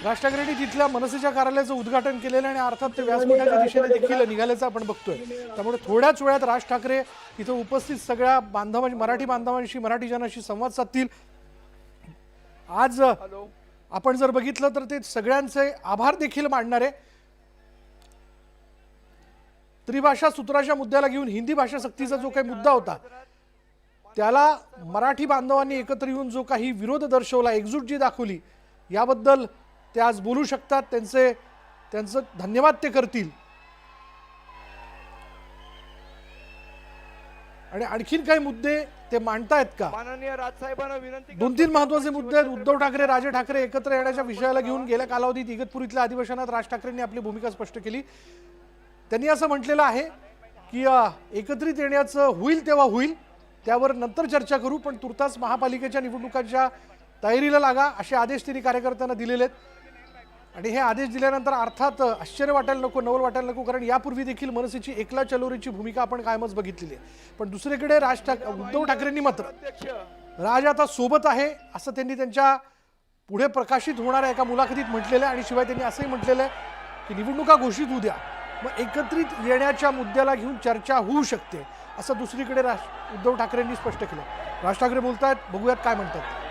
राज ठाकरेंनी तिथल्या मनसेच्या कार्यालयाचं उद्घाटन केलेलं आणि अर्थात ते व्यासपीठाच्या दिशेने देखील निघाल्याचं आपण बघतोय। त्यामुळे थोड्याच वेळात राज ठाकरे इथं उपस्थित सगळ्या बांधवांशी, मराठी बांधवांशी, मराठी जनांशी संवाद साधतील। आज आपण जर बघितलं तर ते सगळ्यांचे आभार देखील मानणार आहे। त्रिभाषा सूत्राच्या मुद्द्याला घेऊन हिंदी भाषा सक्तीचा जो काही मुद्दा होता त्याला मराठी बांधवांनी एकत्र येऊन जो काही विरोध दर्शवला, एकजूट दाखवली, याबद्दल ते आज बोलू शकतात। त्यांचं धन्यवाद ते करतील। आणि आणखीन काही मुद्दे ते मांडतायत का? माननीय राजसाहेबांना विनंती। 2-3 महत्त्वाचे मुद्दे आहेत। उद्धव ठाकरे, राज ठाकरे एकत्र येण्याच्या विषयाला घेऊन गेल्या कालावधीत इगतपुरीतल्या अधिवेशनात राज ठाकरेंनी आपली भूमिका स्पष्ट केली। त्यांनी असं म्हटलेलं आहे की एकत्रित येण्याचं होईल तेव्हा होईल, त्यावर नंतर चर्चा करू, पण तुर्तास महापालिकेच्या निवडणुकांच्या तयारीला लागा असे आदेश त्यांनी कार्यकर्त्यांना दिलेले आहेत। आणि हे आदेश दिल्यानंतर अर्थात आश्चर्य वाटायला नको, नवल वाटायला नको, कारण यापूर्वी देखील मनसेची एकला चलोरीची भूमिका आपण कायमच बघितलेली आहे। पण दुसरीकडे उद्धव ठाकरेंनी मात्र राज आता सोबत आहे असं त्यांनी त्यांच्या पुढे प्रकाशित होणाऱ्या एका मुलाखतीत म्हटलेलं आहे। आणि शिवाय त्यांनी असंही म्हटलेलं आहे की निवडणुका घोषित होऊ द्या, मग एकत्रित येण्याच्या मुद्द्याला घेऊन चर्चा होऊ शकते असं दुसरीकडे उद्धव ठाकरेंनी स्पष्ट केलं। राज ठाकरे बोलतायत, बघूयात काय म्हणतात।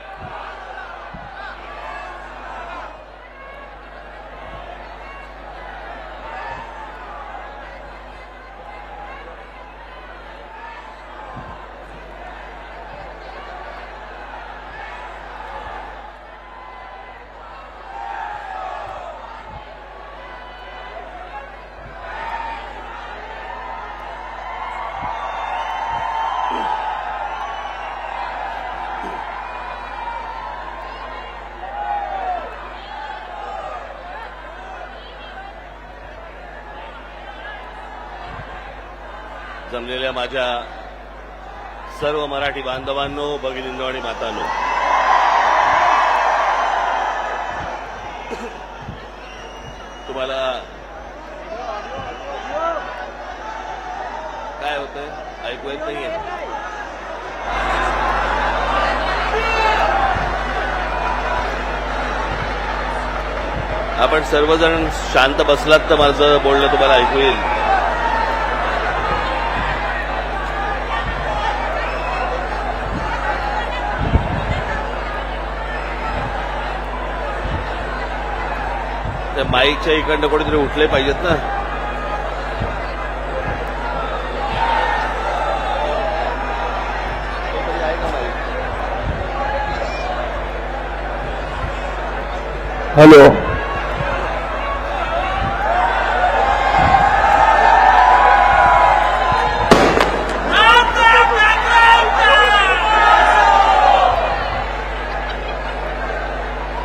जमलेल्या माझ्या सर्व मराठी बांधवांनो, भगिनींनो आणि मातांनो, तुम्हाला काय होतंय? ऐकू येत नाहीये? आपण सर्वजण शांत बसलात तर माझं बोलणं तुम्हाला ऐकू येईल। त्या माईकच्या इकडनं कोणीतरी उठले पाहिजेत ना। हॅलो,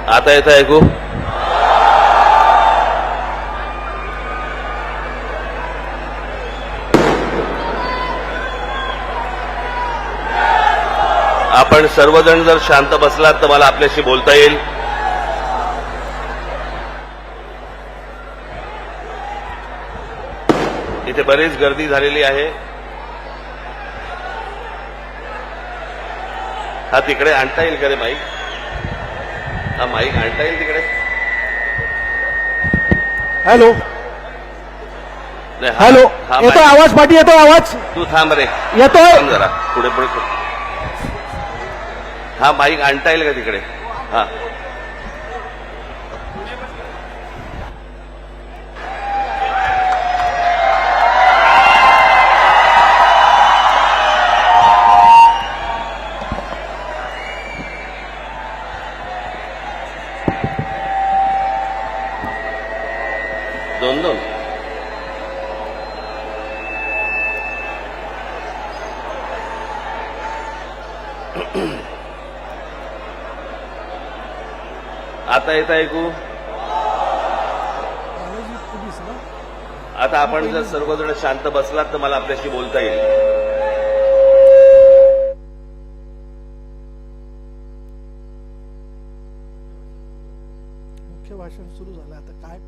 आता येतं ऐकू? आपण सर्वजण जर शांत बसलात तर मला आपल्याशी बोलता येईल। इथे बरीच गर्दी झालेली आहे। हा तिकडे आणता येईल का रे माईक? हा माईक आणता येईल तिकडे? हॅलो नाही, हॅलो, येतो आवाज? पाठी येतो आवाज? तू थांब रे, येतोय थांब जरा, पुढे पुढे हा माईक आणता येईल का तिकडे? हा, दोन दोन आता येत ऐकू? आता आपण जर सर्वजण शांत बसलात तर मला आपल्याशी बोलता येईल। मुख्य भाषण सुरू झालं, आता काय?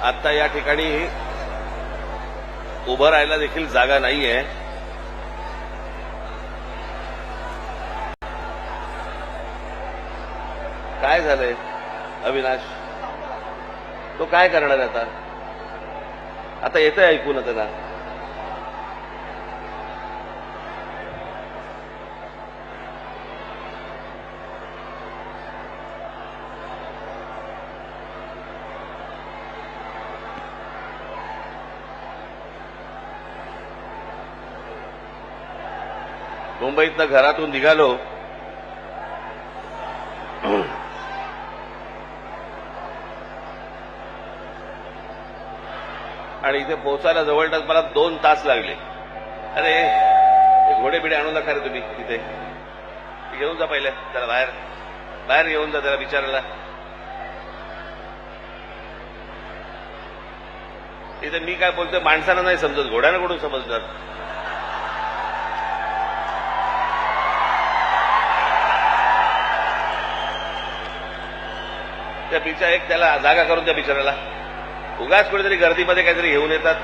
आता या ठिकाणी उभं राहायला देखील जागा नाहीये. काय झालंय अविनाश? तो काय करणार आहे आता? आता येतंय ऐकून त्यांना. मुंबईतनं घरातून निघालो आणि इथे पोहोचायला जवळपास मला 2 तास लागले. अरे हे घोडे बिडे आणू नका रे तुम्ही तिथे. घेऊन जा पहिले त्याला बाहेर बाहेर घेऊन जा त्याला विचारायला. इथे मी काय बोलतोय माणसाला नाही समजत, घोड्यानं कुठून समजणार? त्या बिचा एक त्याला जागा करून त्या बिचारायला. उगाच कुठेतरी गर्दीमध्ये काहीतरी घेऊन येतात.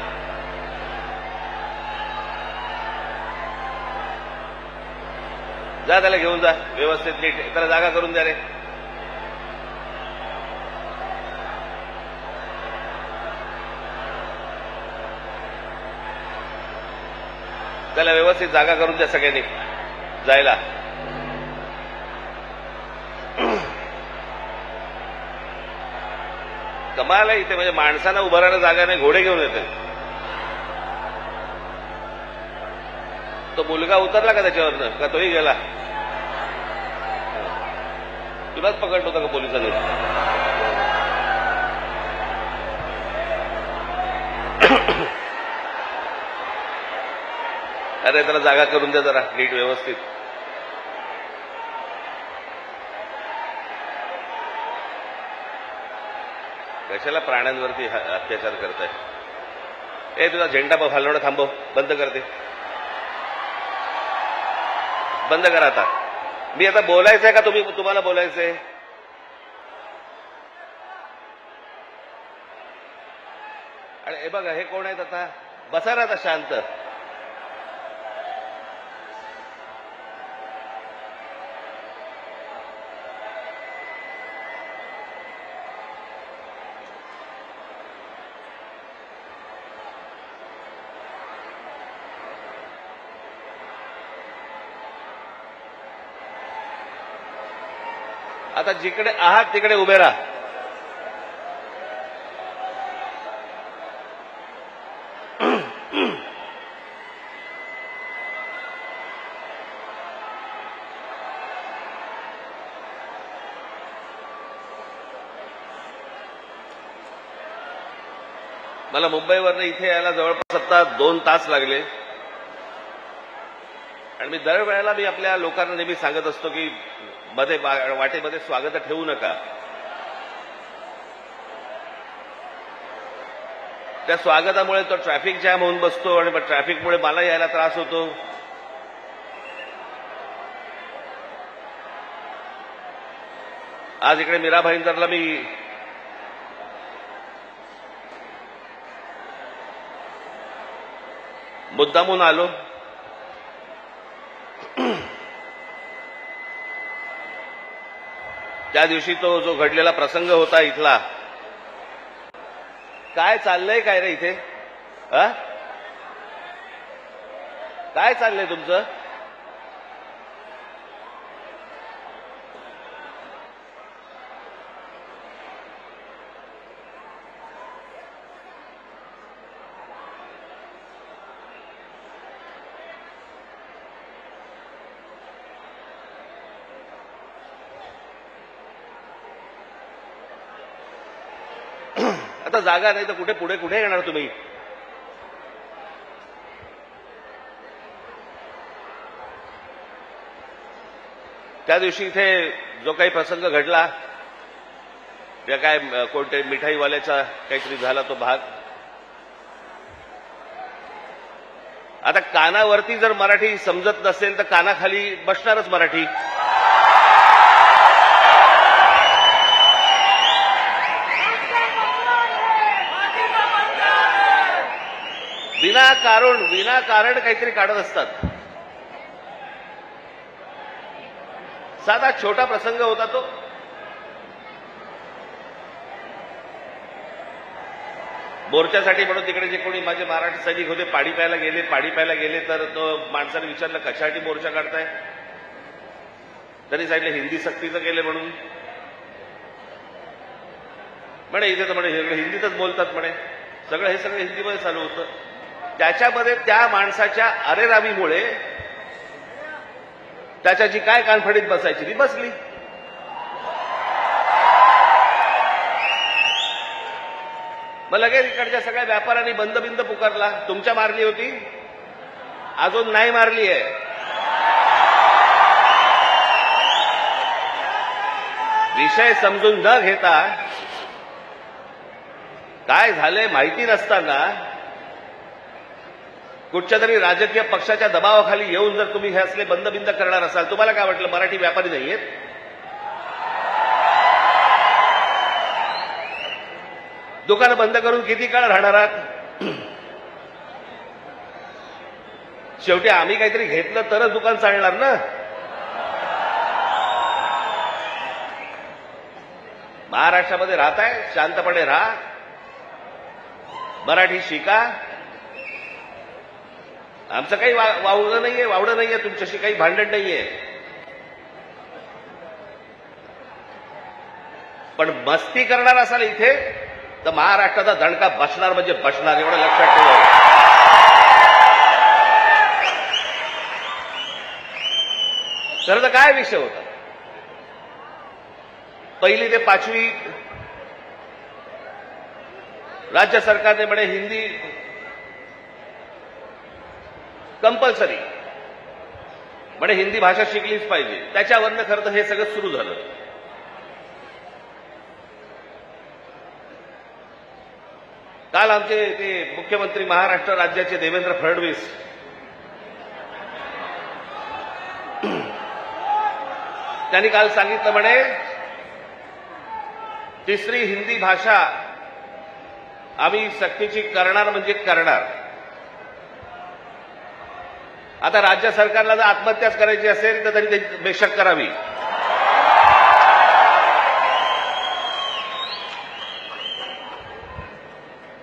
जा त्याला घेऊन जा व्यवस्थित नीट त्याला जागा करून द्या रे. त्याला व्यवस्थित जागा करून द्या सगळ्यांनी जायला. कमाल आहे इथे, म्हणजे माणसांना उभं राहायला जागा नाही, घोडे घेऊन येते. तो मुलगा उतरला का त्याच्यावरनं? का तोही गेला? तुलाच पकडलं होतं का पोलिसांनी? अरे त्याला जागा करून द्या जरा नीट व्यवस्थित. कशाला प्राण्यांवरती अत्याचार करताय? ए तुझा झेंडा हलवणं थांबव, बंद करते, बंद करा आता. मी आता बोलायचंय का तुम्हाला बोलायचंय? आणि हे बघा हे कोण आहेत आता? बसा ना आता शांत. आता जिकडे आहात तिकडे उभे राहा. मला मुंबईवरनं इथे यायला जवळपास आता 2 तास लागले. आणि मी दरवेळेला मी आपल्या लोकांना नेहमी सांगत असतो की मध्ये वाटेमध्ये स्वागत ठेवू नका. त्या स्वागतामुळे तो ट्रॅफिक जॅम होऊन बसतो आणि मग ट्रॅफिकमुळे मला यायला त्रास होतो. आज इकडे मीरा भाईंदरला मी मुद्दामून आलो. त्या दिवशी तो जो घडलेला प्रसंग होता इथला, काय चाललंय काय रे इथे? काय चाललंय तुमचं? आता जागा नाही तर कुठे पुढे येणार तुम्ही? त्या दिवशी इथे जो काही प्रसंग घडला, या काय कोणते मिठाईवाल्याचा काहीतरी झाला तो भाग, आता कानावरती जर मराठी समजत नसेल तर कानाखाली बसणारच मराठी. विनाकारण काहीतरी काढत असतात. साधा छोटा प्रसंग होता तो. मोर्चासाठी म्हणून तिकडे जे कोणी माझे मराठी सैनिक होते पाणी प्यायला गेले तर तो माणसाने विचारलं कशासाठी मोर्चा काढताय. त्यांनी सांगितलं हिंदी सक्तीचं केलं म्हणून. म्हणे इथे तर म्हणे हे हिंदीतच बोलतात म्हणे. हे सगळं हिंदीमध्ये चालू होतं. त्याच्यामध्ये त्या माणसाच्या अरेरावीमुळे त्याच्याची काय कानफडीत बसायची ती बसली. मग लगेच इकडच्या सगळ्या व्यापाऱ्यांनी बंद पुकारला. तुमच्या मारली होती, अजून नाही मारली आहे. विषय समजून न घेता काय झालंय माहिती नसताना कुठच्या तरी राजकीय पक्षाच्या दबावाखाली येऊन जर तुम्ही हे असले बंद करणार असाल, तुम्हाला काय वाटलं मराठी व्यापारी नाहीयेत? दुकानं बंद करून किती काळ राहणार आहात? शेवटी आम्ही काहीतरी घेतलं तरच दुकान चालणार ना. महाराष्ट्रामध्ये राहताय, शांतपणे राहा, मराठी शिका. आमचं काही वावडं नाहीये, तुमच्याशी काही भांडण नाहीये. पण मस्ती करणार असाल इथे तर महाराष्ट्राचा दणका बसणार म्हणजे बसणार, एवढं लक्षात ठेवा. खरं तर काय विषय होता? 1ली ते 5वी राज्य सरकारने म्हणे हिंदी कंपल्सरी, म्हणे हिंदी भाषा शिकलीच पाहिजे. त्याच्यावरनं खरं तर हे सगळं सुरू झालं. काल आमचे ते मुख्यमंत्री महाराष्ट्र राज्याचे देवेंद्र फडणवीस त्यांनी काल सांगितलं म्हणे तिसरी हिंदी भाषा आम्ही सक्तीची करणार म्हणजे करणार. आता राज्य सरकारला जर आत्महत्याच करायची असेल तर तरी ते बेशक करावी.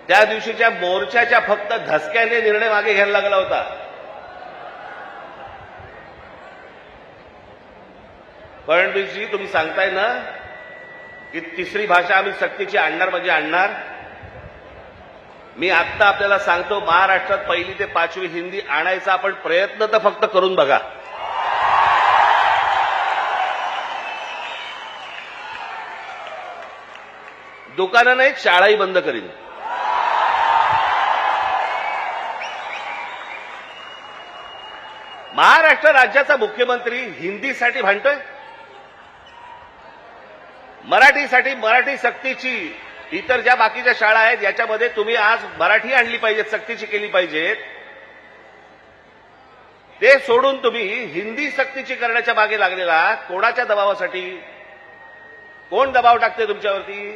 त्या दिवशीच्या मोर्चाच्या फक्त धसक्याने निर्णय मागे घ्यायला लागला होता. फडणवीसजी तुम्ही सांगताय ना की तिसरी भाषा आम्ही सक्तीची आणणार म्हणजे आणणार. मी आत्ता आपल्याला सांगतो, महाराष्ट्रात 1ली ते 5वी हिंदी आणायचा आपण प्रयत्न तर फक्त करून बघा. दुकानं नाहीत, शाळाही बंद करीन. महाराष्ट्र राज्याचा मुख्यमंत्री हिंदीसाठी भांडतोय, मराठीसाठी, मराठी सक्तीची. इतर ज्या बाकीच्या शाळा आहेत याच्यामध्ये तुम्ही आज मराठी आणली पाहिजेत, सक्तीची केली पाहिजेत. ते सोडून तुम्ही हिंदी सक्तीची करण्याच्या मागे लागलेला कोणाच्या दबावासाठी? कोण दबाव टाकते तुमच्यावरती?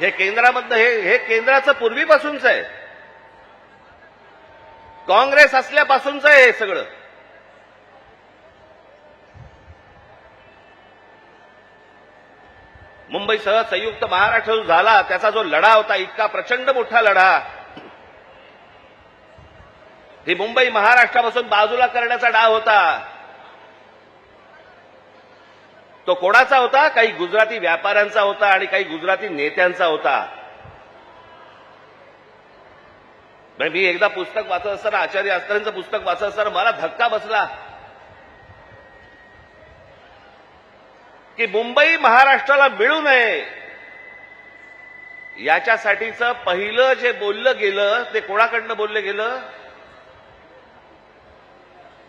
हे केंद्रामधलं हे केंद्राचं पूर्वीपासूनच आहे, काँग्रेस असल्यापासूनच आहे हे सगळं. मुंबईसह संयुक्त महाराष्ट्र जो झाला त्याचा जो लढा होता, इतका प्रचंड मोठा लढा, ही मुंबई महाराष्ट्रापासून बाजूला करण्याचा डाव होता. तो कोणाचा होता? काही गुजराती व्यापाऱ्यांचा होता आणि काही गुजराती नेत्यांचा होता. मी एकदा पुस्तक वाचत असताना, आचार्य अत्रेंचं पुस्तक वाचत असताना मला धक्का बसला की मुंबई महाराष्ट्राला मिळू नये याच्यासाठीचं पहिलं जे बोललं गेलं ते कोणाकडनं बोललं गेलं?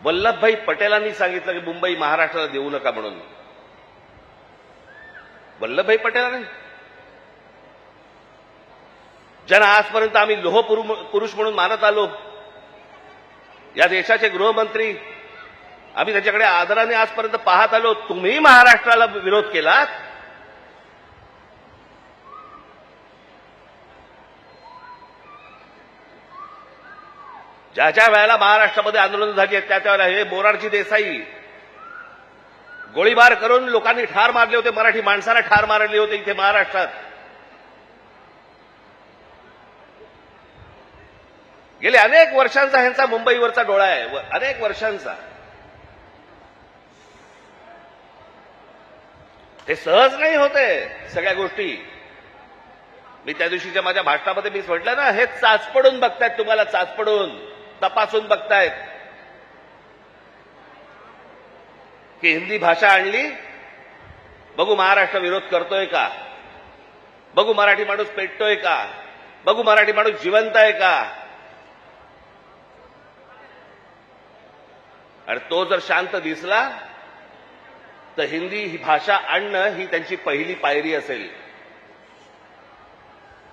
वल्लभभाई पटेलांनी सांगितलं की मुंबई महाराष्ट्राला देऊ नका म्हणून. वल्लभभाई पटेलांनी, ज्यांना आजपर्यंत आम्ही लोह पुरुष म्हणून मानत आलो, या देशाचे गृहमंत्री, आम्ही त्याच्याकडे आदराने आजपर्यंत पाहत आलो, तुम्ही महाराष्ट्राला विरोध केलात. ज्या ज्या वेळेला महाराष्ट्रामध्ये आंदोलन झाली आहेत त्या वेळेला हे मोरारजी देसाई गोळीबार करून लोकांनी ठार मारले होते, मराठी माणसाला ठार मारले होते इथे महाराष्ट्रात. गेले अनेक वर्षांचा ह्यांचा मुंबईवरचा डोळा आहे, अनेक वर्षांचा. हे सहज नाही होते सगळ्या गोष्टी. मी त्या दिवशीच्या माझ्या भाषणामध्ये मी म्हटलं ना, हे चाचपडून बघतायत, तुम्हाला चाचपडून तपासून बघतायत की हिंदी भाषा आणली, बघू महाराष्ट्र विरोध करतोय का, बघू मराठी माणूस पेटतोय का, बघू मराठी माणूस जिवंत आहे का. आणि तो जर शांत दिसला तर हिंदी ही भाषा आणणं ही त्यांची पहिली पायरी असेल.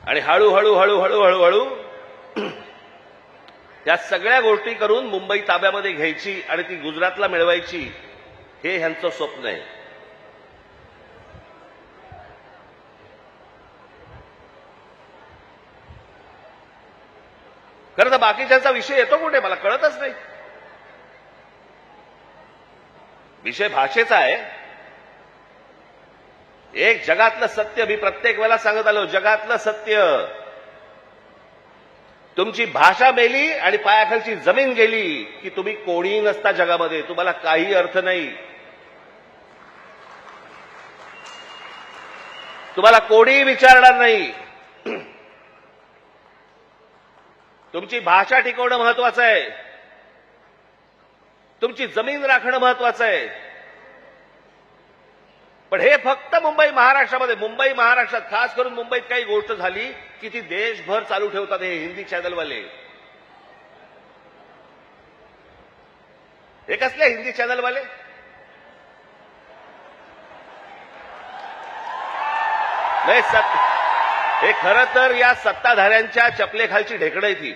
आणि हळूहळू हळूहळू हळूहळू या सगळ्या गोष्टी करून मुंबई ताब्यामध्ये घ्यायची आणि ती गुजरातला मिळवायची, हे ह्यांचं स्वप्न आहे. खरं तर बाकीच्यांचा विषय येतो कुठे मला कळतच नाही. विषय भाषेचा आहे. एक जगातलं सत्य मी प्रत्येक वेळेला सांगत आलो, जगातलं सत्य, तुमची भाषा मेली आणि पायाखालची जमीन गेली की तुम्ही कोणीही नसता जगामध्ये, तुम्हाला काही अर्थ नाही. तुम्हाला कोणीही विचारणार नाही. तुमची भाषा टिकवणं महत्वाचं आहे, तुमची जमीन राखणं महत्वाचं आहे. पण हे फक्त मुंबई महाराष्ट्रात खास करून मुंबईत काही गोष्ट झाली की ती देशभर चालू ठेवतात हे हिंदी चॅनलवाले. हे कसले हिंदी चॅनलवाले? नाही, हे खरं तर या सत्ताधाऱ्यांच्या चपलेखालची ढेकणं आहे ती.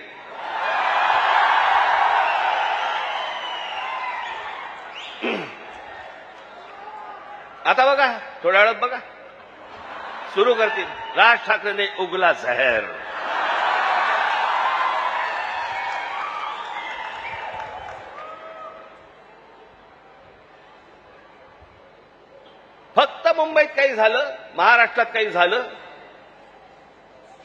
आता बघा, थोड्या वेळात बघा सुरू करतील, राज ठाकरेने उगला जहर. फक्त मुंबईत काही झालं, महाराष्ट्रात काही झालं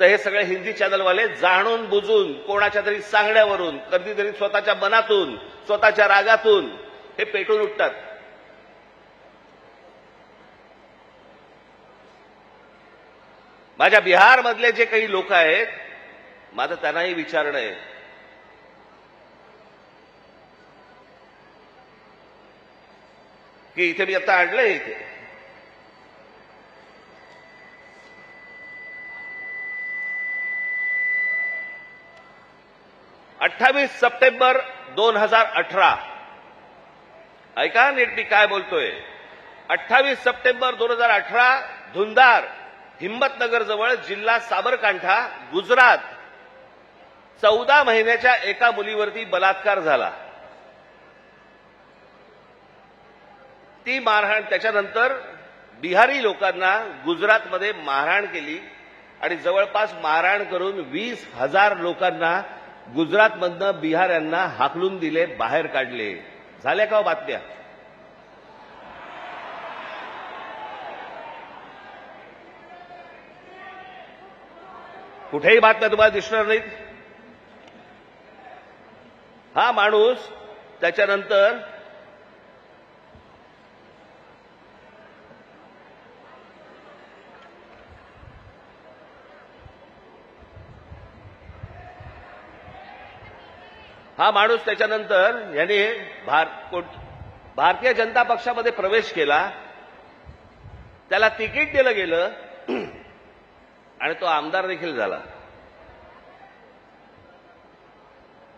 तर हे सगळे हिंदी चॅनलवाले जाणून बुजून कोणाच्या तरी सांगण्यावरून, कधीतरी स्वतःच्या मनातून, स्वतःच्या रागातून हे पेटून उठतात. माझ्या बिहारमधले जे काही लोक आहेत, माझं त्यांनाही विचारणं आहे की इथे मी आता आणलंय, इथे 28 सप्टेंबर 2018, ऐका नीट मी काय बोलतोय. 28 सप्टेंबर 2018 धुंदार, हिम्मतनगर जवळ, जिल्हा साबरकांठा, गुजरात, 14 महिन्याच्या एका मुलीवरती बलात्कार झाला. ती मारहाण, त्याच्यानंतर बिहारी लोकांना गुजरातमध्ये मारहाण केली आणि जवळपास मारहाण करून 20,000 लोकांना गुजरातमधनं बिहाऱ्यांना हाकलून दिले, बाहेर काढले. झाल्या का हो बातम्या? कुठेही बातम्या तुम्हाला दिसणार नाहीत. हा माणूस त्याच्यानंतर याने भारतीय जनता पक्षामध्ये प्रवेश केला, त्याला तिकीट दिलं गेलं आणि तो आमदार देखील झाला.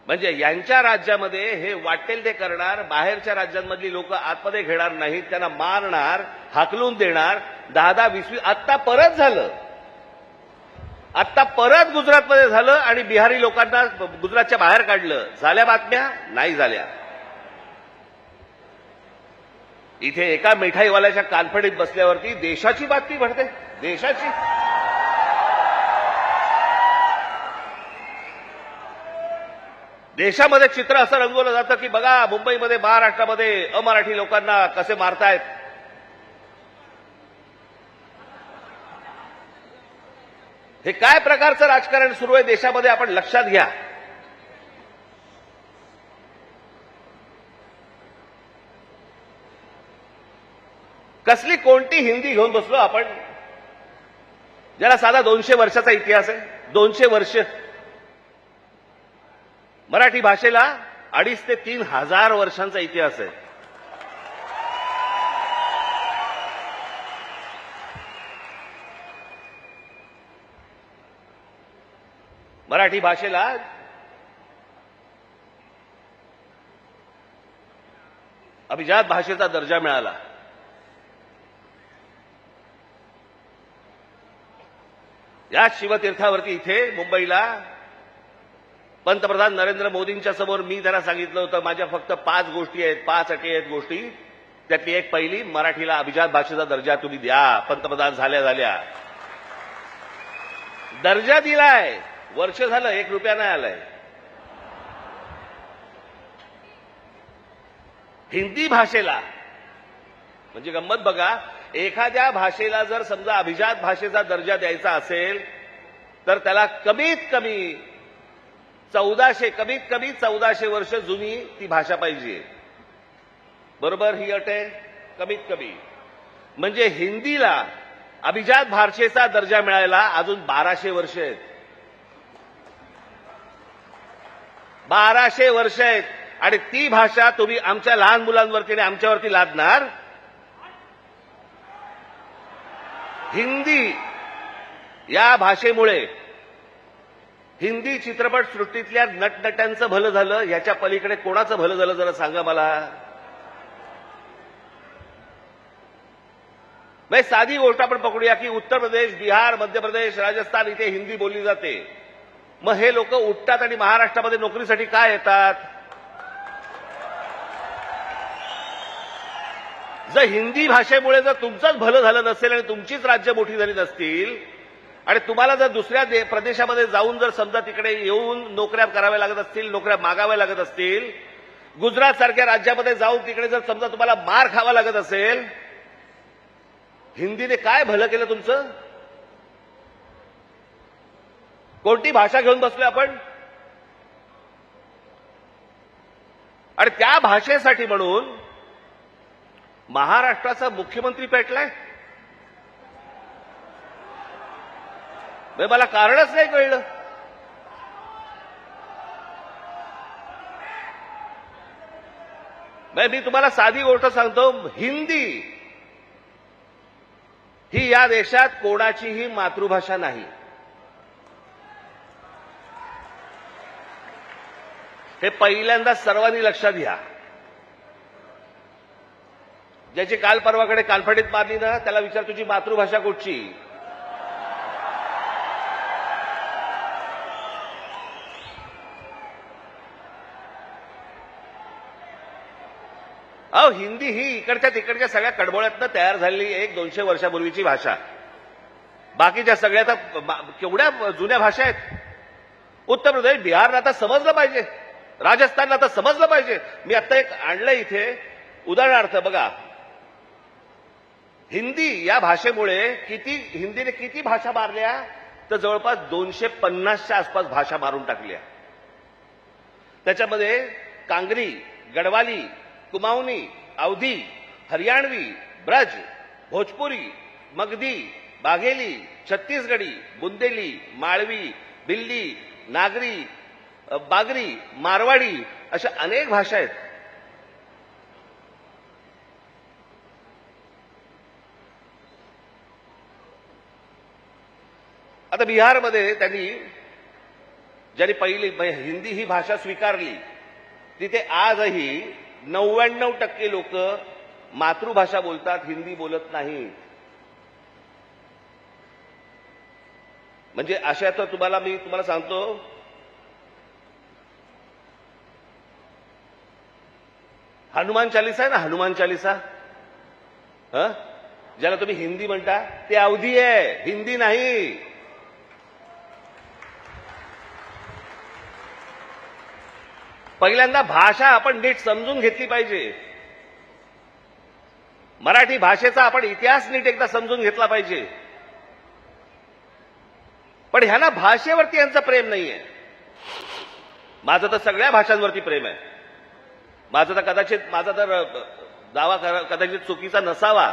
म्हणजे यांच्या राज्यामध्ये हे वाटेल ते करणार, बाहेरच्या राज्यांमधली लोक आतमध्ये घेणार नाहीत, त्यांना मारणार, हाकलून देणार. 10-10, 20-20 आत्ता परत झालं, आत्ता परत गुजरातमध्ये झालं आणि बिहारी लोकांना गुजरातच्या बाहेर काढलं. झाल्या बातम्या? नाही झाल्या. इथे एका मिठाईवाल्याच्या कानफडीत बसल्यावरती देशाची बातमी घडते, देशाची. देशामध्ये चित्र असं रंगवलं जातं की बघा मुंबईमध्ये महाराष्ट्रामध्ये अमराठी लोकांना कसे मारतायत. हे काय प्रकारचं राजकारण सुरू आहे देशामध्ये आपण लक्षात घ्या. कसली कोणती हिंदी घेऊन बसलो आपण, ज्याला साधा 200 वर्षाचा इतिहास आहे. 200 वर्ष. मराठी भाषेला 2,500 ते 3,000 वर्षांचा इतिहास आहे. मराठी भाषेला अभिजात भाषेचा दर्जा मिळाला. या शिवतीर्थावरती इथे मुंबईला पंतप्रधान नरेंद्र मोदींच्या समोर मी त्यांना सांगितलं होतं माझ्या फक्त 5 गोष्टी आहेत, 5 अटी आहेत गोष्टी. त्यातली एक पहिली, मराठीला अभिजात भाषेचा दर्जा तुम्ही द्या. पंतप्रधान झाल्या दर्जा दिलाय. वर्ष झालं 1 रुपया नाही आलाय. हिंदी भाषेला म्हणजे गंमत बघा, एखाद्या भाषेला जर समजा अभिजात भाषेचा दर्जा द्यायचा असेल तर त्याला कमीत कमी 1400 वर्ष जुनी ती भाषा पाहिजे. बरोबर ही अट आहे कमीत कमी. म्हणजे हिंदीला अभिजात भाषेचा दर्जा मिळायला अजून 1200 वर्ष आहेत. 1200 वर्ष आहेत. आणि ती भाषा तुम्ही आमच्या लहान मुलांवरती आणि आमच्यावरती लादणार. हिंदी या भाषेमुळे हिंदी चित्रपट सृष्टीतल्या नटनट्यांचं भलं झालं, याच्या पलीकडे कोणाचं भलं झालं जरा सांगा मला. साधी गोष्ट आपण पकडूया की उत्तर प्रदेश, बिहार, मध्य प्रदेश, राजस्थान इथे हिंदी बोलली जाते. मग हे लोक उठतात आणि महाराष्ट्रामध्ये नोकरीसाठी काय येतात. जर हिंदी भाषेमुळे जर तुमचंच भलं झालं नसेल आणि तुमचीच राज्य मोठी झाली नसतील आणि तुम्हाला जर दुसऱ्या प्रदेशामध्ये जाऊन जर समजा तिकडे येऊन नोकऱ्या कराव्या लागत असतील, नोकऱ्या मागाव्या लागत असतील, गुजरात सारख्या राज्यामध्ये जाऊन तिकडे जर समजा तुम्हाला मार खावा लागत असेल, हिंदीने काय भलं केलं तुमचं. कोणती भाषा घेऊन बसलोय आपण. आणि त्या भाषेसाठी म्हणून महाराष्ट्राचा मुख्यमंत्री पेटलाय. मला कारणच नाही कळलं. मी तुम्हाला साधी गोष्ट सांगतो, हिंदी ही या देशात कोणाचीही मातृभाषा नाही. हे पहिल्यांदा सर्वांनी लक्षात घ्या. ज्याची काल परवाकडे कानफडीत मारली ना त्याला विचार तुझी मातृभाषा कुठची. हिंदी ही इकडच्या तिकडच्या सगळ्या कडबोळ्यातनं तयार झालेली 100-200 वर्षापूर्वीची भाषा. बाकीच्या सगळ्या तर केवढ्या जुन्या भाषा आहेत. उत्तर प्रदेश, बिहारला आता समजलं पाहिजे, राजस्थानला आता समजलं पाहिजे. मी आता एक आणलं इथे उदाहरणार्थ बघा. हिंदी या भाषेमुळे हिंदीने किती भाषा मारल्या तर जवळपास 250च्या आसपास भाषा मारून टाकल्या. त्याच्यामध्ये कांगरी, गडवाली, कुमाऊनी, अवधी, हरियाणवी, ब्रज, भोजपुरी, मगधी, बाघेली, छत्तीसगडी, बुंदेली, माळवी, भिल्ली, नागरी, बागरी, मारवाडी अशा अनेक भाषा आहेत. आता बिहारमध्ये ज्यांनी पहिली हिंदी ही भाषा स्वीकारली तिथे आजही 99% लोक मातृभाषा बोलतात, हिंदी बोलत नाहीत. म्हणजे अशा तर मी तुम्हाला सांगतो, हनुमान चालीसा आहे ना, हनुमान चालीसा, ज्याला तुम्ही हिंदी म्हणता ते अवधी आहे, हिंदी नाही. पहिल्यांदा भाषा आपण नीट समजून घेतली पाहिजे. मराठी भाषेचा आपण इतिहास नीट एकदा समजून घेतला पाहिजे. पण ह्यांना भाषेवरती यांचं प्रेम नाहीये. माझं तर सगळ्या भाषांवरती प्रेम आहे. माझा तर दावा कदाचित चुकीचा नसावा,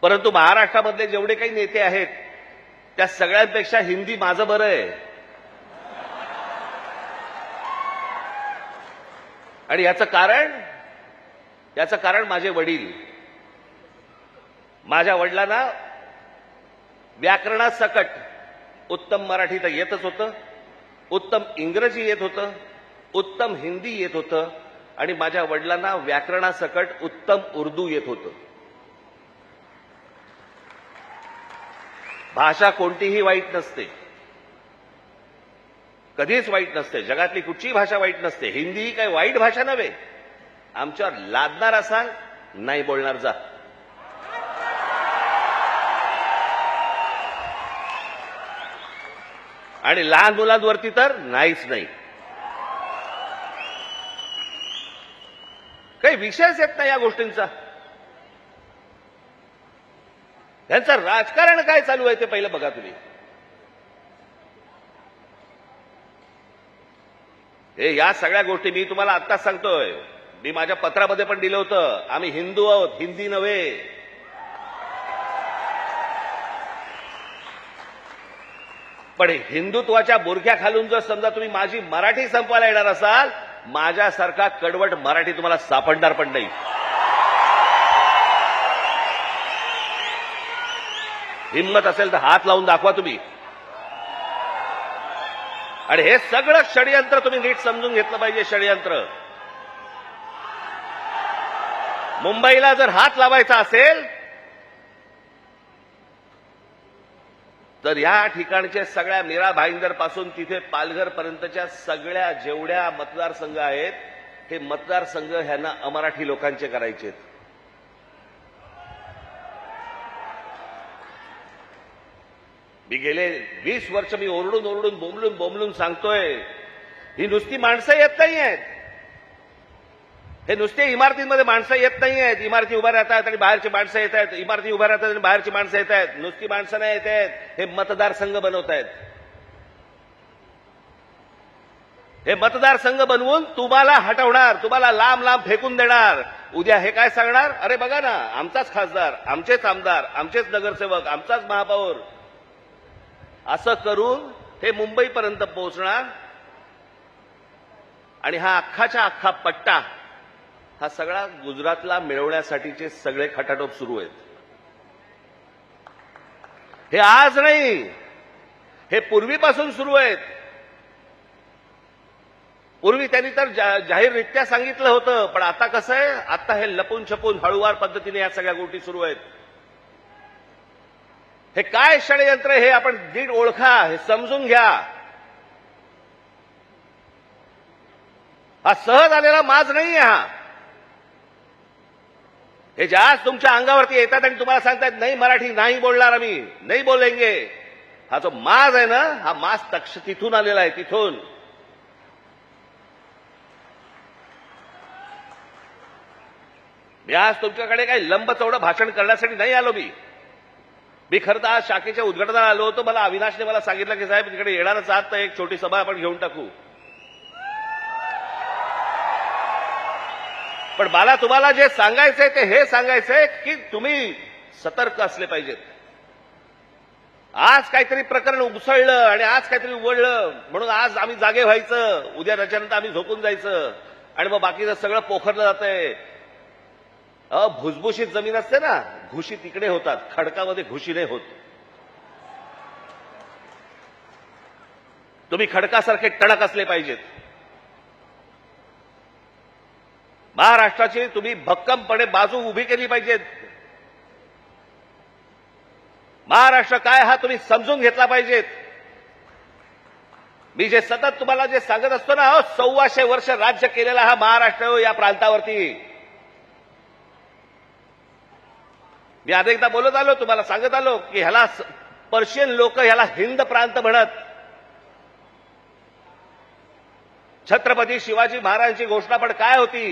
परंतु महाराष्ट्रामधले जेवढे काही नेते आहेत त्या सगळ्यांपेक्षा हिंदी माझं बरं आहे. आणि याचं कारण माझे वडील. माझ्या वडिलांना व्याकरणासकट उत्तम मराठी तर येतच होतं, उत्तम इंग्रजी येत होतं, उत्तम हिंदी येत होतं, आणि माझ्या वडिलांना व्याकरणासकट उत्तम उर्दू येत होतं. भाषा कोणतीही वाईट नसते, कधीच वाईट नसते. जगातली कुठचीही भाषा वाईट नसते. हिंदी ही काही वाईट भाषा नव्हे. आमच्यावर लादणार असाल, नाही बोलणार जा. आणि लहान मुलांवरती तर नाहीच नाही. काही विषयच येत नाही या गोष्टींचा. त्यांचं राजकारण काय चालू आहे ते पहिलं बघा तुम्ही. हे या सगळ्या गोष्टी मी तुम्हाला आत्ताच सांगतोय. मी माझ्या पत्रामध्ये पण दिलं होतं, आम्ही हिंदू आहोत, हिंदी नव्हे. पण हिंदुत्वाच्या बुरख्या खालून जर समजा तुम्ही माझी मराठी संपवायला येणार असाल, माझ्यासारखा कडवट मराठी तुम्हाला सापडणार पण नाही. हिंमत असेल तर हात लावून दाखवा तुम्ही. आणि हे सगळं षडयंत्र तुम्ही नीट समजून घेतलं पाहिजे. षडयंत्र मुंबईला जर हात लावायचा असेल तर या ठिकाणच्या सगळ्या मीरा भाईंदर पासून तिथे पालघर पर्यंतच्या सगळ्या जेवढ्या मतदारसंघ आहेत, हे मतदारसंघ ह्यांना अमराठी लोकांचे करायचे. मी गेले 20 वर्ष मी ओरडून बोंबलून सांगतोय, ही नुसती माणसं येत नाही आहेत. हे नुसते इमारतींमध्ये माणसं येत नाही आहेत. इमारती उभ्या राहतात आणि बाहेरची माणसं येत आहेत. इमारती उभ्या राहतात आणि बाहेरची माणसं येत आहेत. नुसती माणसं नाही येत आहेत. हे मतदारसंघ बनवत आहेत. हे मतदारसंघ बनवून तुम्हाला हटवणार, तुम्हाला लांब लांब फेकून देणार. उद्या हे काय सांगणार, अरे बघा ना, आमचाच खासदार, आमचेच आमदार, आमचेच नगरसेवक, आमचाच महापौर. असं करून हे मुंबईपर्यंत पोहोचणार. आणि हा अख्खाच्या अख्खा पट्टा हा सगळा गुजरातला मिळवण्यासाठीचे सगळे खटाटोप सुरू आहेत. हे आज नाही, हे पूर्वीपासून सुरू आहेत. पूर्वी त्यांनी तर जाहीररित्या सांगितलं होतं, पण आता कसं आहे, आता हे लपून छपून हळूवार पद्धतीने या सगळ्या गोष्टी सुरू आहेत. हे काय षडयंत्र हे आपण नीट ओळखा, हे समजून घ्या. हा सहज आलेला माज नाहीये. हे जास्त तुमच्या अंगावरती येतात आणि तुम्हाला सांगतात नाही मराठी नाही बोलणार, आम्ही नाही बोलेंगे. हा जो माज आहे ना, हा माज तिथून आलेला आहे. तिथून मी आज तुमच्याकडे काही लंब चौडं भाषण करण्यासाठी नाही आलो. मी खरं तर आज शाखेच्या उद्घाटनाला आलो होतो. मला अविनाशने मला सांगितलं की साहेब तिकडे येणारच आहात तर एक छोटी सभा आपण घेऊन टाकू. पण मला तुम्हाला जे सांगायचंय ते हे सांगायचंय की तुम्ही सतर्क असले पाहिजेत. आज काहीतरी प्रकरण उसळलं आणि आज काहीतरी उघडलं म्हणून आज आम्ही जागे व्हायचं, उद्या त्याच्यानंतर आम्ही झोपून जायचं आणि मग बाकीचं सगळं पोखरलं जातंय. भुसभुशीत जमीन असते ना, घुशी तिकडे होतात, खडकामध्ये घुशी नाही होत. तुम्ही खडकासारखे टणक असले पाहिजेत. महाराष्ट्राची तुम्ही भक्कमपणे बाजू उभी केली पाहिजेत. महाराष्ट्र काय हा तुम्ही समजून घेतला पाहिजेत. मी जे सतत तुम्हाला जे सांगत असतो ना, 1400 वर्ष राज्य केलेला हा महाराष्ट्र या प्रांतावरती. मी अनेकदा बोलत आलो, तुम्हाला सांगत आलो की ह्याला पर्शियन लोक ह्याला हिंद प्रांत म्हणत. छत्रपती शिवाजी महाराजांची घोषणा पण काय होती?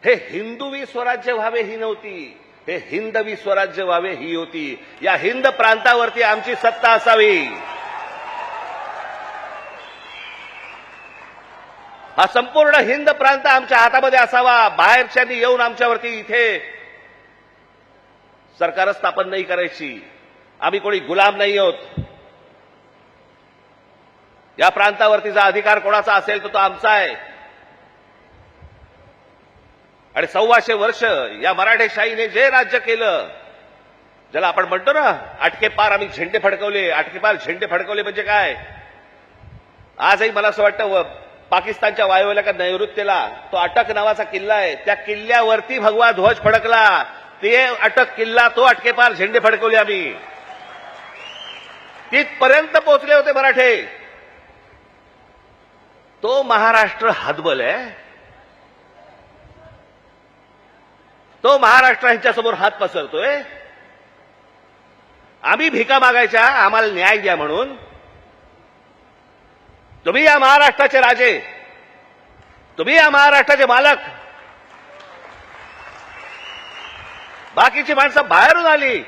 हे हिंदवी स्वराज्य व्हावे ही नव्हती, हे हिंदवी स्वराज्य व्हावे ही होती. या हिंद प्रांतावरती आमची सत्ता असावी. हा संपूर्ण हिंद प्रांत आमच्या हातामध्ये असावा. बाहेरच्यांनी येऊन आमच्यावरती इथे सरकार स्थापन नाही करायची. आम्ही कोणी गुलाम नाही आहोत. या प्रांतावरतीचा अधिकार कोणाचा असेल तर तो आमचा आहे. आणि 125 वर्ष या मराठेशाहीने जे राज्य केलं, ज्याला आपण म्हणतो ना अटके पार आम्ही झेंडे फडकवले. अटके पार झेंडे फडकवले म्हणजे काय? आजही मला असं वाटतं पाकिस्तानच्या वायव्येला का नैऋत्येला तो अटक नावाचा किल्ला आहे, त्या किल्ल्यावरती भगवा ध्वज फडकला. ते अटक किल्ला, तो अटके पार झेंडे फडकवले आम्ही. तिथपर्यंत पोहोचले होते मराठे. तो महाराष्ट्र हतबल आहे. तो महाराष्ट्र यांच्यासमोर हात पसरतोय. आम्ही भिका मागायच्या आम्हाला न्याय द्या म्हणून. तुम्ही या महाराष्ट्राचे राजे, तुम्ही या महाराष्ट्राचे मालक. बाकीची माणसं बाहेरून आली,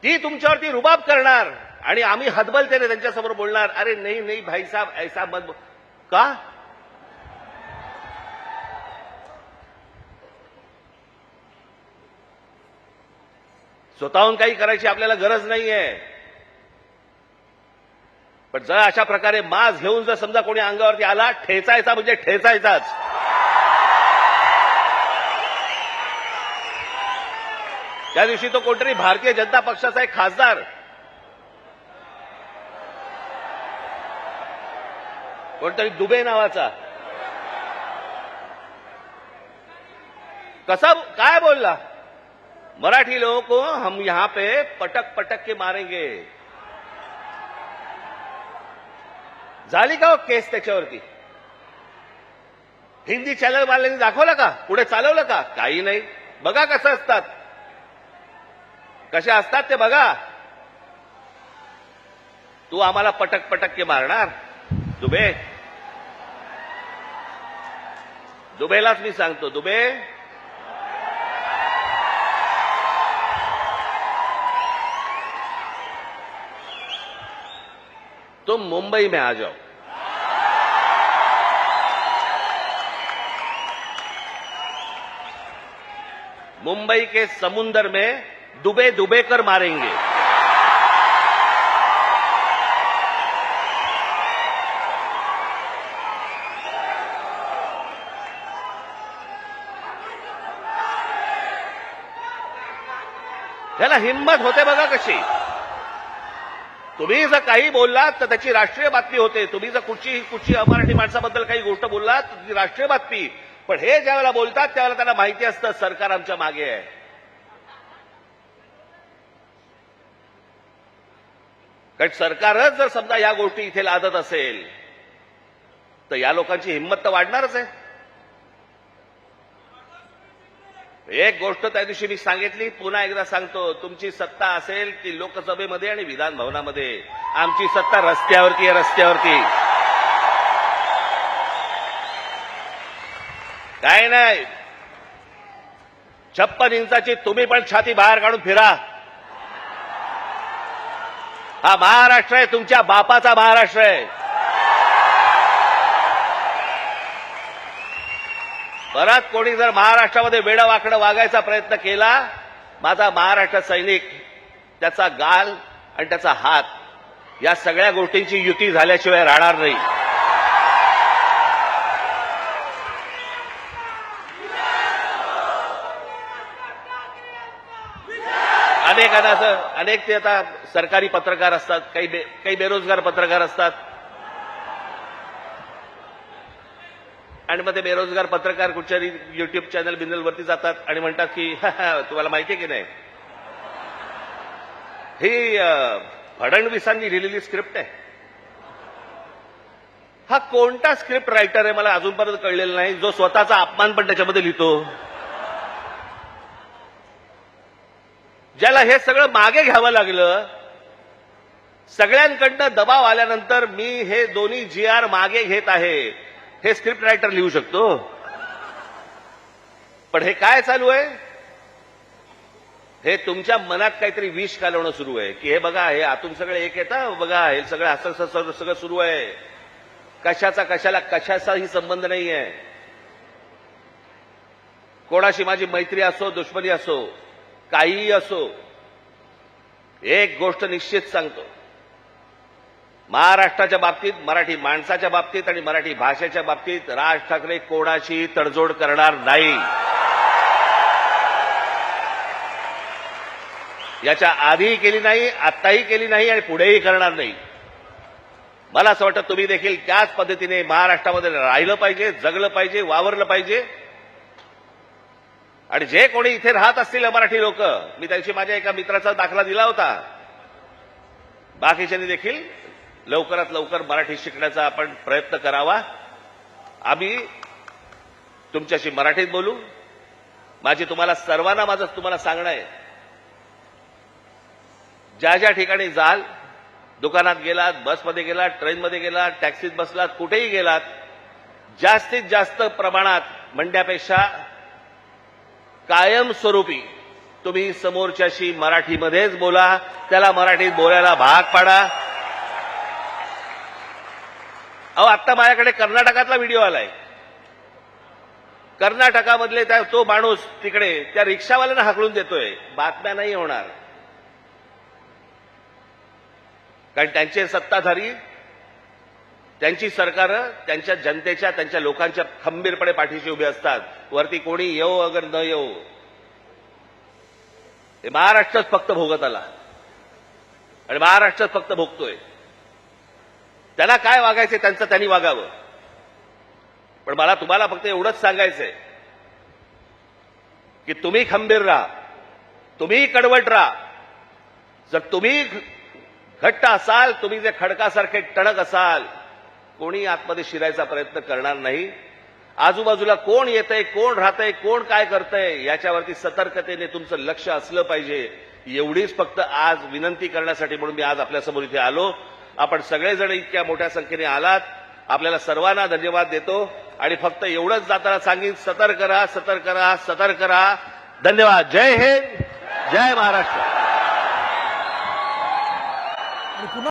ती तुमच्यावरती रुबाब करणार आणि आम्ही हतबलतेने त्यांच्यासमोर बोलणार, अरे नाही नाही भाईसाहेब ऐसा मत. का? स्वतःहून काही करायची आपल्याला गरज नाहीये. पण जर अशा प्रकारे माज घेऊन जर समजा कोणी अंगावरती आला, ठेचायचा म्हणजे ठेचायचाच. त्या दिवशी तो कोणतरी भारतीय जनता पक्षाचा एक खासदार, कोणतरी दुबे नावाचा, कसा काय बोलला, मराठी लोगों को हम यहां पे पटक पटक के मारेंगे. झाली का हो केस त्याच्यावरती? हिंदी चॅनलवाल्यांनी दाखवलं का? पुढे चालवलं का? काही नाही. बघा कसं असतात, कसे असतात ते बघा. तू आम्हाला पटक पटक के मारणार दुबे? दुबेलाच मी सांगतो, दुबे तुम मुंबई में आ जाओ. मुंबई के समुंदर में डुबे डुबे कर मारेंगे. त्याला हिंमत होते बघा कशी. तुम्ही जर काही बोललात तर त्याची राष्ट्रीय बातमी होते. तुम्ही जर कुठची अमराठी माणसाबद्दल काही गोष्ट बोललात तर ती राष्ट्रीय बातमी. पण हे ज्यावेळेला बोलतात त्यावेळेला त्यांना माहिती असतं सरकार आमच्या मागे आहे. कारण सरकारच जर समजा या गोष्टी इथे लादत असेल तर या लोकांची हिंमत तर वाढणारच आहे. एक गोष्ट त्या दिवशी मी सांगितली, पुन्हा एकदा सांगतो, तुमची सत्ता असेल ती लोकसभेमध्ये आणि विधान भवनामध्ये. आमची सत्ता रस्त्यावरती आहे, रस्त्यावरती. काय नाही. 56 इंचाची तुम्ही पण छाती बाहेर काढून फिरा. हा महाराष्ट्र आहे, तुमच्या बापाचा महाराष्ट्र आहे. परत कोणी जर महाराष्ट्रामध्ये वेडं वाकडं वागायचा प्रयत्न केला, माझा महाराष्ट्र सैनिक त्याचा गाल आणि त्याचा हात या सगळ्या गोष्टींची युती झाल्याशिवाय राहणार नाही. अनेक ते आता सरकारी पत्रकार असतात, काही बेरोजगार पत्रकार असतात. आणि मग ते बेरोजगार पत्रकार कुठच्याही युट्यूब चॅनल बिनलवरती जातात आणि म्हणतात की तुम्हाला माहिती आहे की नाही, ही फडणवीसांनी लिहिलेली स्क्रिप्ट आहे. हा कोणता स्क्रिप्ट रायटर आहे मला अजूनपर्यंत कळलेला नाही, जो स्वतःचा अपमान पण त्याच्यामध्ये लिहितो. ज्याला हे सगळं मागे घ्यावं लागलं सगळ्यांकडनं दबाव आल्यानंतर मी हे दोन्ही GR मागे घेत आहे, हे स्क्रिप्ट रायटर लिहू शकतो. पण हे काय चालू आहे? हे तुमच्या मनात काहीतरी विष कालवणं सुरू आहे की हे बघा, हे आतून सगळे एक येतं, बघा हे सगळं असं सगळं सुरू आहे. कशाचाही संबंध नाही आहे. कोणाशी माझी मैत्री असो, दुश्मनी असो, काहीही असो, एक गोष्ट निश्चित सांगतो, महाराष्ट्राच्या बाबतीत, मराठी माणसाच्या बाबतीत आणि मराठी भाषेच्या बाबतीत राज ठाकरे कोणाची तडजोड करणार नाही. याच्या आधीही केली नाही, आत्ताही केली नाही आणि पुढेही करणार नाही. मला असं वाटतं तुम्ही देखील त्याच पद्धतीने महाराष्ट्रामध्ये राहिलं पाहिजे, जगलं पाहिजे, वावरलं पाहिजे. आणि जे कोणी इथे राहत असतील मराठी लोक, मी त्यांची माझ्या एका मित्राचा दाखला दिला होता, बाकीच्यांनी देखील लवकरात लवकर मराठी शिकण्याचा आपण प्रयत्न करावा. आम्ही तुमच्याशी मराठीत बोलू. तुम्हाला सर्वांना तुम्हाला सांगणं आहे, ज्या ज्या ठिकाणी जाल, दुकानात गेलात, बसमध्ये गेलात, ट्रेनमध्ये गेलात, टॅक्सीत बसलात, कुठेही गेलात, जास्तीत जास्त प्रमाणात म्हणण्यापेक्षा कायमस्वरूपी तुम्ही समोरच्याशी मराठीमध्येच बोला, त्याला मराठीत बोलायला भाग पाडा. आता माझ्याकडे कर्नाटकातला व्हिडिओ आलाय. कर्नाटकामधले तो माणूस तिकडे त्या रिक्षावाल्यांना हाकलून देतोय. बातम्या नाही होणार, कारण त्यांचे सत्ताधारी, त्यांची सरकारं त्यांच्या जनतेच्या, त्यांच्या लोकांच्या खंबीरपणे पाठीशी उभे असतात. वरती कोणी येऊ अगर न येऊ, हे महाराष्ट्रच फक्त भोगत आला आणि महाराष्ट्रच फक्त भोगतोय. त्यांना काय वागायचं त्यांचं त्यांनी वागावं. पण मला तुम्हाला फक्त एवढंच सांगायचंय की तुम्ही खंबीर राहा, तुम्ही कडवट राहा. जर तुम्ही घट्ट असाल, तुम्ही जे खडकासारखे टणक असाल, कोणी आतमध्ये शिरायचा प्रयत्न करणार नाही. आजूबाजूला कोण येतंय, कोण राहतंय, कोण काय करतंय, याच्यावरती सतर्कतेने तुमचं लक्ष असलं पाहिजे. एवढीच फक्त आज विनंती करण्यासाठी म्हणून मी आज आपल्यासमोर इथे आलो. आपण सगळेजण इतक्या मोठ्या संख्येने आलात, आपल्याला सर्वांना धन्यवाद देतो. आणि फक्त एवढंच जाताना सांगेन, सतर्क राहा, सतर्क राहा, सतर्क राहा. धन्यवाद. जय हिंद, जय महाराष्ट्र. आणि पुन्हा